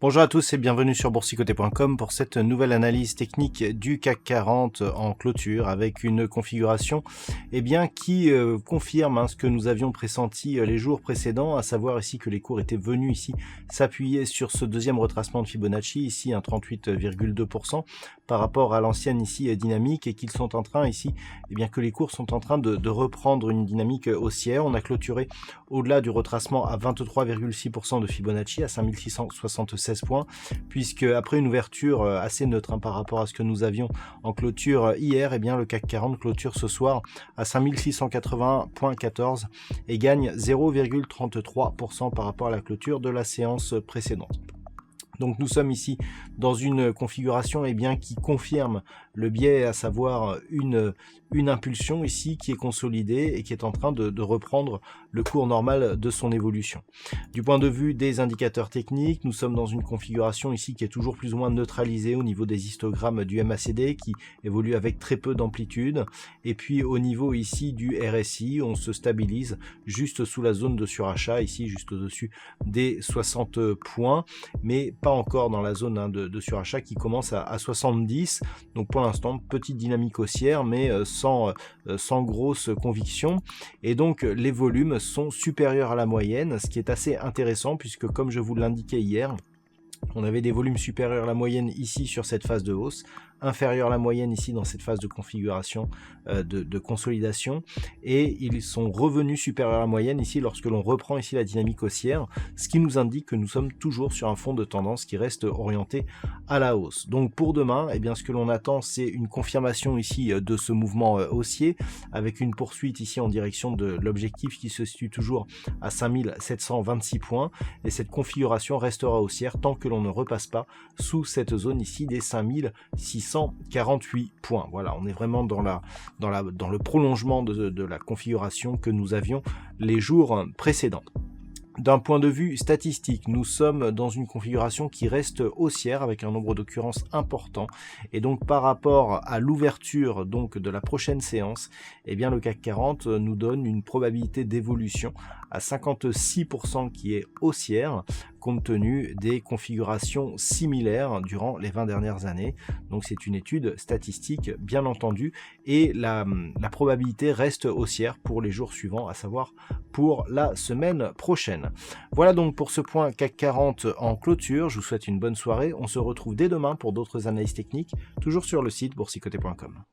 Bonjour à tous et bienvenue sur boursicoté.com pour cette nouvelle analyse technique du CAC 40 en clôture avec une configuration qui confirme ce que nous avions pressenti les jours précédents, à savoir ici que les cours étaient venus ici s'appuyer sur ce deuxième retracement de Fibonacci, ici un 38,2% par rapport à l'ancienne ici dynamique, et qu'ils sont en train ici, que les cours sont en train de reprendre une dynamique haussière. On a clôturé au-delà du retracement à 23,6% de Fibonacci, à 5676 points, puisque après une ouverture assez neutre par rapport à ce que nous avions en clôture hier, le CAC 40 clôture ce soir à 5680,14 et gagne 0,33% par rapport à la clôture de la séance précédente. Donc nous sommes ici dans une configuration qui confirme le biais, à savoir une impulsion ici qui est consolidée et qui est en train de reprendre le cours normal de son évolution. Du point de vue des indicateurs techniques, nous sommes dans une configuration ici qui est toujours plus ou moins neutralisée au niveau des histogrammes du MACD qui évolue avec très peu d'amplitude, et puis au niveau ici du RSI, on se stabilise juste sous la zone de surachat, ici juste au-dessus des 60 points, mais pas encore dans la zone de surachat qui commence à 70. Donc pour l'instant, petite dynamique haussière, mais sans grosse conviction. Et donc les volumes sont supérieurs à la moyenne, ce qui est assez intéressant puisque, comme je vous l'indiquais hier, on avait des volumes supérieurs à la moyenne ici sur cette phase de hausse, inférieurs à la moyenne ici dans cette phase de configuration de consolidation, et ils sont revenus supérieurs à la moyenne ici lorsque l'on reprend ici la dynamique haussière, ce qui nous indique que nous sommes toujours sur un fond de tendance qui reste orienté à la hausse. Donc pour demain, ce que l'on attend, c'est une confirmation ici de ce mouvement haussier, avec une poursuite ici en direction de l'objectif qui se situe toujours à 5726 points, et cette configuration restera haussière tant que l'on ne repasse pas sous cette zone ici des 5648 points. Voilà, on est vraiment dans le prolongement de la configuration que nous avions les jours précédents. D'un point de vue statistique, nous sommes dans une configuration qui reste haussière avec un nombre d'occurrences important, et donc par rapport à l'ouverture donc de la prochaine séance, le CAC 40 nous donne une probabilité d'évolution à 56% qui est haussière, compte tenu des configurations similaires durant les 20 dernières années. Donc c'est une étude statistique bien entendu, et la probabilité reste haussière pour les jours suivants, à savoir pour la semaine prochaine. Voilà donc pour ce point CAC 40 en clôture. Je vous souhaite une bonne soirée. On se retrouve dès demain pour d'autres analyses techniques, toujours sur le site boursicoté.com.